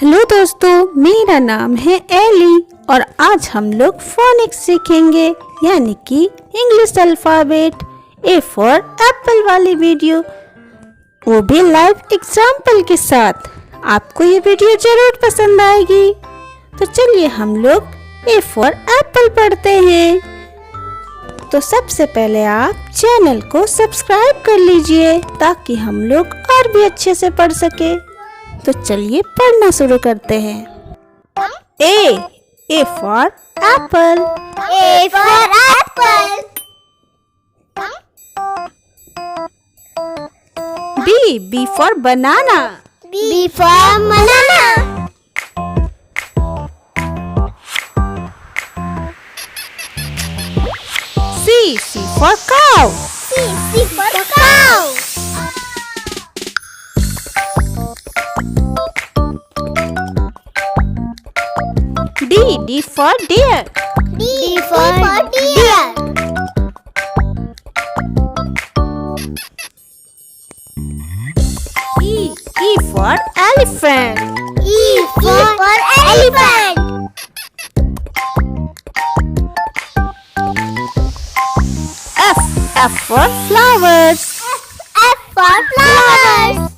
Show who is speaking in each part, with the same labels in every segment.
Speaker 1: Hello दोस्तों, मेरा नाम है एली और आज हम लोग फोनिक्स सीखेंगे यानी कि English alphabet. A for Apple वाली वीडियो, वो भी लाइव एग्जाम्पल के साथ। आपको ये वीडियो जरूर पसंद आएगी। तो चलिए हम लोग ए फॉर एप्पल पढ़ते हैं। तो सबसे पहले आप चैनल को सब्सक्राइब कर लीजिए ताकि हम लोग और भी अच्छे से पढ़ सके। तो चलिए पढ़ना शुरू करते हैं। A for apple.
Speaker 2: A for apple.
Speaker 1: B for banana.
Speaker 2: B for banana.
Speaker 1: C for cow.
Speaker 2: C for cow.
Speaker 1: D for deer.
Speaker 2: D for deer.
Speaker 1: E for elephant.
Speaker 2: E for elephant.
Speaker 1: F for flowers.
Speaker 2: F for flowers.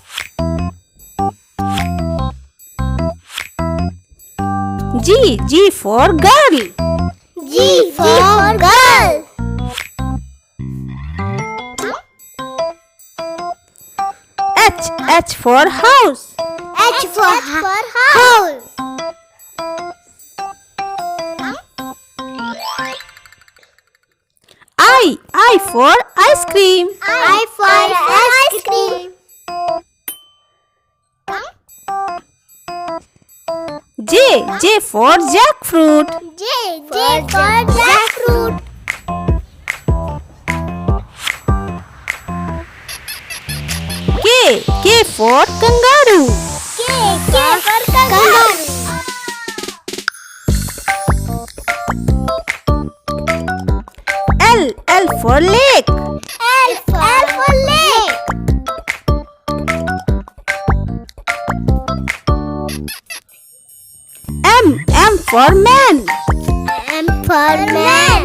Speaker 1: G for girl.
Speaker 2: G for girl.
Speaker 1: H for house.
Speaker 2: H for house.
Speaker 1: I for ice cream.
Speaker 2: I for ice cream.
Speaker 1: J for jackfruit.
Speaker 2: J for jackfruit.
Speaker 1: K for kangaroo.
Speaker 2: K for kangaroo.
Speaker 1: L for lake.
Speaker 2: L for lake.
Speaker 1: M for man.
Speaker 2: M for man.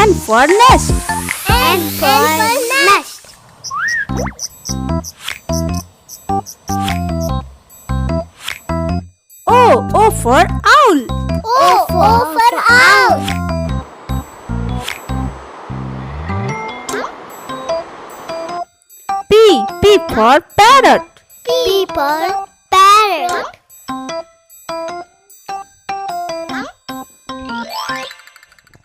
Speaker 1: N for nest.
Speaker 2: N for nest.
Speaker 1: O for owl.
Speaker 2: O for owl.
Speaker 1: P for parrot.
Speaker 2: P for parrot.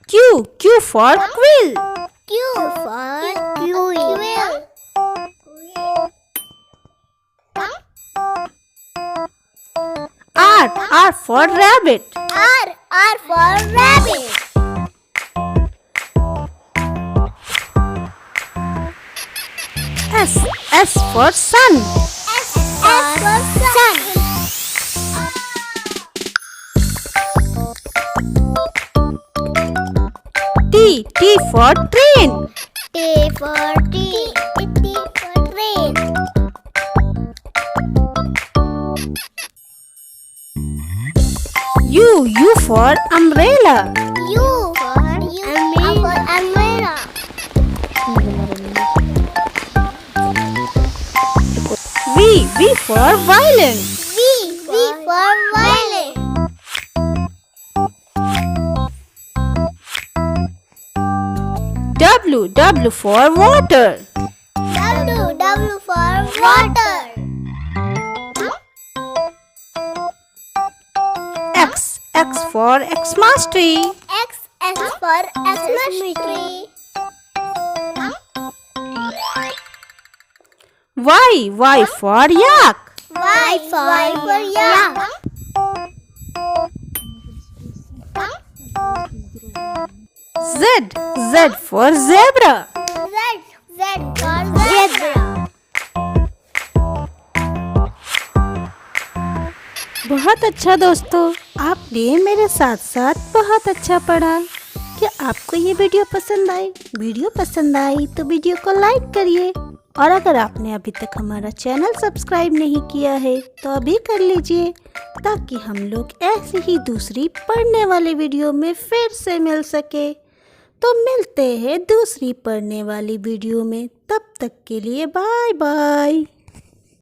Speaker 1: Q for quill.
Speaker 2: Q for quill.
Speaker 1: R for rabbit.
Speaker 2: R for rabbit.
Speaker 1: S for sun.
Speaker 2: S for sun.
Speaker 1: T for train.
Speaker 2: T for train.
Speaker 1: U for umbrella.
Speaker 2: U for umbrella.
Speaker 1: V for violin.
Speaker 2: V for violet.
Speaker 1: W for water.
Speaker 2: W for water.
Speaker 1: X for Xmas tree.
Speaker 2: X for Xmas tree.
Speaker 1: Y for yak.
Speaker 2: Y for yak.
Speaker 1: Z for zebra.
Speaker 2: Z for zebra.
Speaker 1: बहुत अच्छा दोस्तों, आपने मेरे साथ साथ बहुत अच्छा पढ़ा। क्या आपको ये वीडियो पसंद आई? वीडियो पसंद आई तो वीडियो को लाइक करिए और अगर आपने अभी तक हमारा चैनल सब्सक्राइब नहीं किया है तो अभी कर लीजिए ताकि हम लोग ऐसी ही दूसरी पढ़ने वाली वीडियो में फिर से मिल सके। तो मिलते हैं दूसरी पढ़ने वाली वीडियो में, तब तक के लिए बाय बाय।